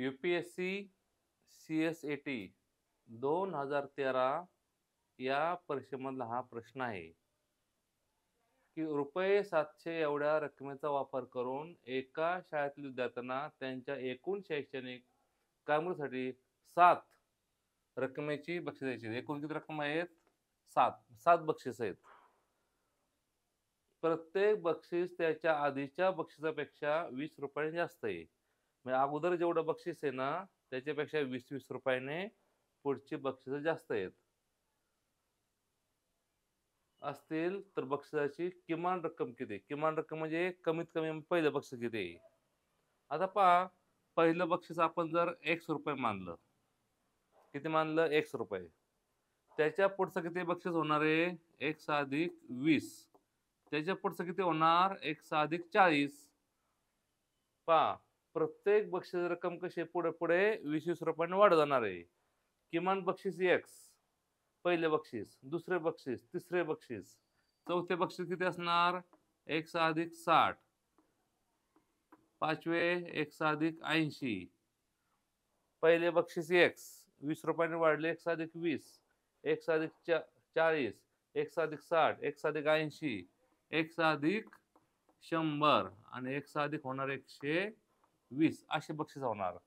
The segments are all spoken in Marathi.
UPSC CSAT 2013 या परीक्षेमधला हा प्रश्न आहे की ₹700 एवढ्या रकमेचा वापर करून एका शाळेतील विद्यार्थ्यांना त्यांच्या एकूण शैक्षणिक कामगिरीसाठी 7 रकमेची बक्षीस द्यायची. एकूण किती रक्कम आहेत? 7 बक्षीस आहेत. प्रत्येक बक्षीस त्याच्या आधीच्या बक्षिसापेक्षा ₹20 जास्त आहे. म्हणजे अगोदर जेवढं बक्षीस आहे ना, त्याच्यापेक्षा ₹20 पुढची बक्षिसं जास्त आहेत. असतील तर बक्षिसाची किमान रक्कम किती? किमान रक्कम म्हणजे कमीत कमी पहिलं बक्षीस किती आहे? आता पहा, पहिलं बक्षीस आपण जर ₹X मानलं. किती मानलं? ₹X. त्याच्या पुढचं किती बक्षीस होणार आहे? X अधिक 20. त्याच्या पुढचं किती होणार? X अधिक 40. पहा, प्रत्येक बक्षीस रक्कम कशी पुढे ₹20 वाढत जाणार आहे. किमान बक्षीस X, पहिले बक्षीस, दुसरे बक्षीस, तिसरे बक्षीस, चौथे बक्षीस किती असणार? X अधिक 60. पाचवे X अधिक 80. पहिले बक्षीस X, ₹20 वाढले, X अधिक 20, X अधिक 40, X अधिक 60, X अधिक 80, X अधिक 100 आणि X अधिक होणार 120 असे बक्षीस होणार.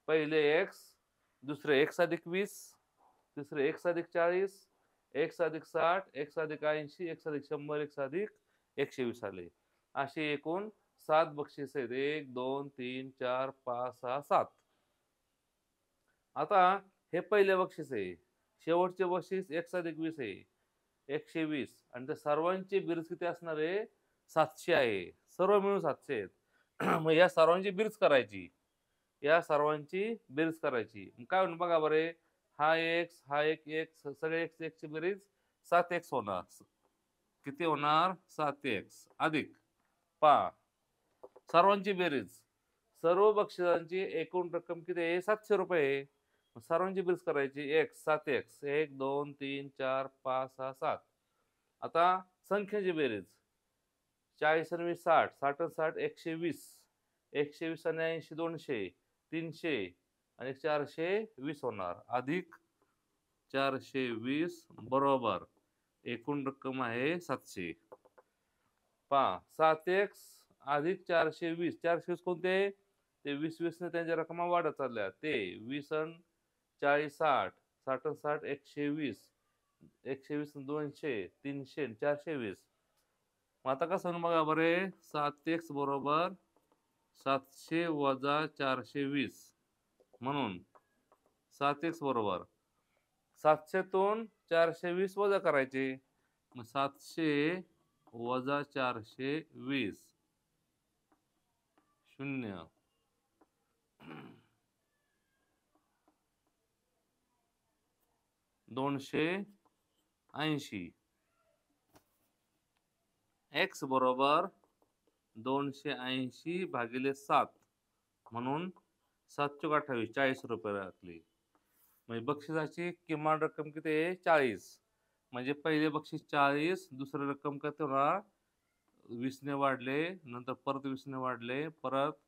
पहिले X, दुसरे X अधिक 20, तिसरे X अधिक 40, X अधिक 60, X अधिक 80, X अधिक 100, X अधिक 120 आले. असे एकूण 7 बक्षीस आहेत. 1, 2, 3, 4, 5, 6, 7. आता हे पहिले बक्षीस आहे. शेवटचे बक्षीस X अधिक 20 आहे, 120 आणि त्या सर्वांची बेरीज किती असणार आहे? 700 आहे. सर्व मिळून 700 आहेत. मग या सर्वांची बेरीज करायची. या सर्वांची बेरीज करायची. काय होईल बघा बरे, हा X, हा एक X, सगळे X ची बेरीज 7X होणार. किती होणार? 7X अधिक पहा सर्वांची बेरीज. सर्व बक्षिसांची एकूण रक्कम किती आहे? ₹700. सर्वांची बेरीज करायची. X 7X 1, 2, 3, 4, 5, 6, 7. आता संख्येची बेरीज 40 आणि 20 60, 60 आणि 60 120, 120 आणि 80 200, 300 आणि 420 होणार. अधिक 420 बरोबर एकूण रक्कम आहे 700. पहा 7X अधिक 420. 420 कोणते? ते 20 ने त्यांच्या रकमा वाढत चालल्या. ते 20 आणि 40 60, 60 आणि 60 120, 120 आणि 200, 300 आणि 420. मग आता कसं होईल बघा बरे, 7X बरोबर 700 वजा 420 म्हणून 7X बरोबर 700तून 420 वजा करायचे. मग 700 वजा 420 0. 280. X बरोबर 280 भागिले 7 म्हणून 7 28 ₹40 राखली. म्हणजे बक्षिसाची किमान रक्कम किती आहे? 40. म्हणजे पहिले बक्षीस 40, दुसरी रक्कम किती होणार? 20 ने वाढले, नंतर परत 20 ने वाढले, परत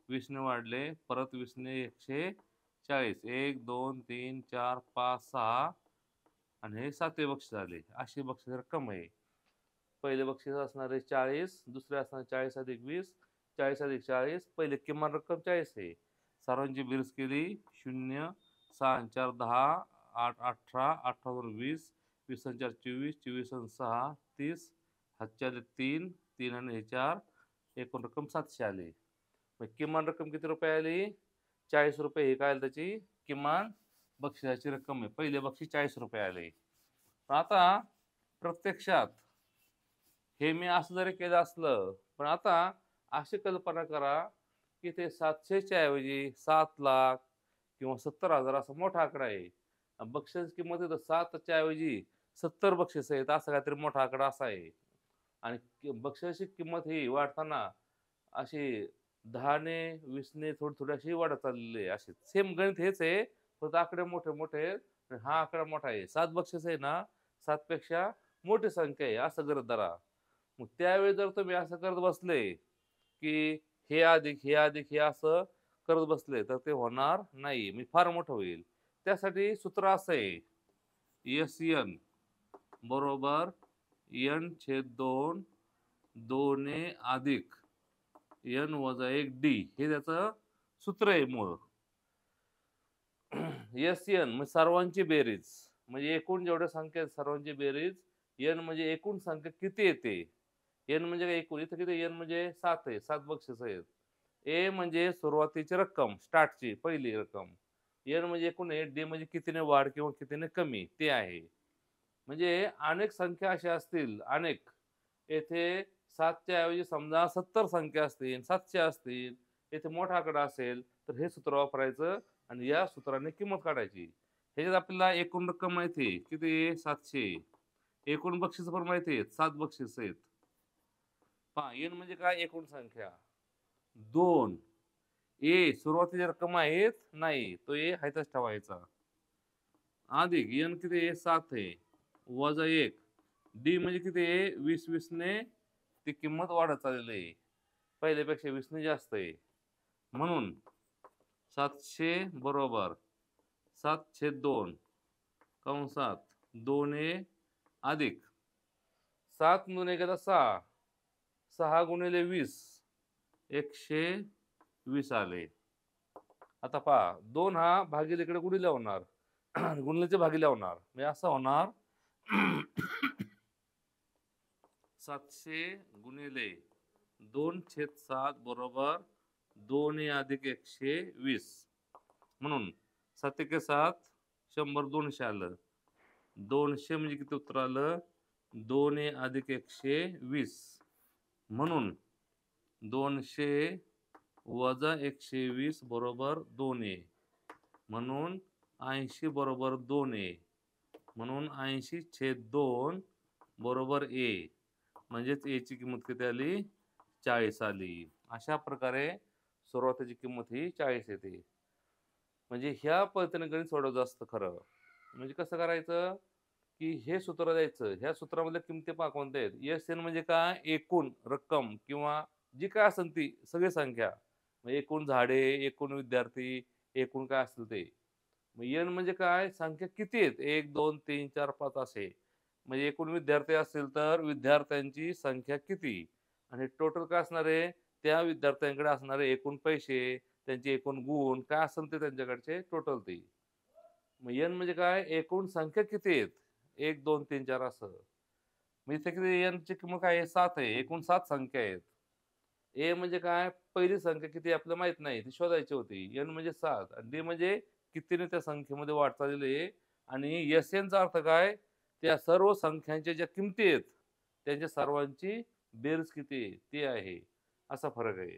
20 ने वाढले, परत 20 ने 140. 1, 2, 3, 4, 5, 6 आणि हे 7वे बक्षीस आले. अशी बक्षीस रक्कम आहे. पहिले बक्षीस असणार आहे 40, दुसरे असणार 40 अधिक 20, 40 अधिक 40. पहिले किमान रक्कम 40 आहे. सर्वांची बेरीज केली 0, 6 आणि 4 10, 8 18, 18 20, 20 आणि 4 24, 24 आणि 6 30, 4 3, 3 आणि 4 एकूण रक्कम 700 आली. मग किमान रक्कम किती रुपये आली? ₹40. हे काय त्याची किमान बक्षिसाची रक्कम आहे. पहिले बक्षीस ₹40 आले. आता प्रत्यक्षात हे मी असं जरी केलं असलं, पण आता अशी कल्पना करा की ते 700च्या ऐवजी 7 लाख किंवा 70,000 असा मोठा आकडा आहे. बक्षीस किंमत इथं 7च्या ऐवजी 70 बक्षीस आहेत, असा काहीतरी मोठा आकडा असा आहे. आणि बक्षिसाची किंमत ही वाढताना अशी 10 ने 20 ने थोडी अशी वाढत चाललेली आहे. अशी सेम गणित हेच आहे, फक्त आकडे मोठे मोठे आहेत. हा आकडा मोठा आहे. 7 बक्षीस आहे ना, 7 पेक्षा मोठी संख्या आहे असं गृहीत धरा. मग त्यावेळी जर तुम्ही असं करत बसले की हे अधिक हे अधिक हे असं करत बसले तर ते होणार नाही, मी फार मोठं होईल. त्यासाठी सूत्र असं आहे, SN बरोबर n/2 2a अधिक n वजा 1 d, हे त्याचं सूत्र आहे मूळ. SN म्हणजे सर्वांची बेरीज, म्हणजे एकूण जेवढ्या संख्या आहेत सर्वांची बेरीज. n म्हणजे एकूण संख्या किती येते. n म्हणजे काय एकूण, इथं किती n म्हणजे 7 आहे, 7 बक्षीस आहेत. a म्हणजे सुरुवातीची रक्कम, स्टार्टची पहिली रक्कम. n म्हणजे एकूण आहे, d म्हणजे कितीने वाढ किंवा कितीने कमी ते आहे. म्हणजे अनेक संख्या अशा असतील, अनेक, येथे 7च्या ऐवजी समजा 70 संख्या असतील, 700 असतील, येथे मोठा आकडा असेल, तर हे सूत्र वापरायचं आणि या सूत्राने किंमत काढायची. ह्याच्यात आपल्याला एकूण रक्कम माहिती आहे किती, 700. एकूण बक्षीस पण माहिती आहेत, 7 बक्षीस आहेत. पहा n म्हणजे काय, एकूण संख्या. 2 ए सुरुवातीची रक्कम आहेत नाही, तो ए हायतच ठेवायचा. अधिक n किती आहे, 7 आहे, वजा 1 डी म्हणजे किती आहे, 20 ने ती किंमत वाढत चाललेली आहे, पहिल्यापेक्षा 20 ने जास्त आहे. म्हणून 700 बरोबर 7/2 कंसात 2a अधिक 7 गुणिले 6, 6 गुणिले 20, 120 आले. आता पहा 2 हा भागिले इकडे गुणिले होणार, गुणिलेचे भागिले होणार, म्हणजे असं होणार 700 गुणिले 2/7 बरोबर 2a अधिक 120. म्हणून 7 एके 7, 100, 200 आलं. 200 म्हणजे किती उत्तर आलं, 2a अधिक 120. म्हणून 200 वजा 120 बरोबर 2a. म्हणून 80 बरोबर 2a. म्हणून 80/2 बरोबर a. म्हणजेच a ची किंमत किती आली, 40 आली. अशा प्रकारे सुरुवातीची किंमत ही 40 येते. म्हणजे ह्या पद्धतीने गणित सोडवलं असतं खरं. म्हणजे कसं करायचं, की हे सूत्र द्यायचं, ह्या सूत्रामधल्या किमती पहा कोणत्या आहेत. SN म्हणजे काय, एकूण रक्कम किंवा जी काय असेल ती सगळी संख्या, म्हणजे एकूण झाडे, एकूण विद्यार्थी, एकूण काय असेल ते. मग n म्हणजे काय, संख्या किती आहेत, 1 2 3 4 5 असे. म्हणजे एकूण विद्यार्थी असतील तर विद्यार्थ्यांची संख्या किती, आणि टोटल काय असणार आहे, त्या विद्यार्थ्यांकडे असणारे एकूण पैसे, त्यांचे एकूण गुण काय असेल ते त्यांच्याकडचे टोटल ते. मग n म्हणजे काय, एकूण संख्या किती आहेत, 1 2 3 4 असं. म्हणजे इथे किती n ची किंमत काय आहे, 7 आहे, एकूण 7 संख्या आहेत. a म्हणजे काय, पहिली संख्या किती आपल्याला माहित नाही, ती शोधायची होती. n म्हणजे 7 आणि d म्हणजे कितीने त्या संख्येमध्ये वाढ चाललेली आहे. आणि SN चा अर्थ काय, त्या सर्व संख्यांच्या ज्या किमती आहेत त्यांच्या सर्वांची बेरीज किती आहे ते आहे, असा फरक आहे.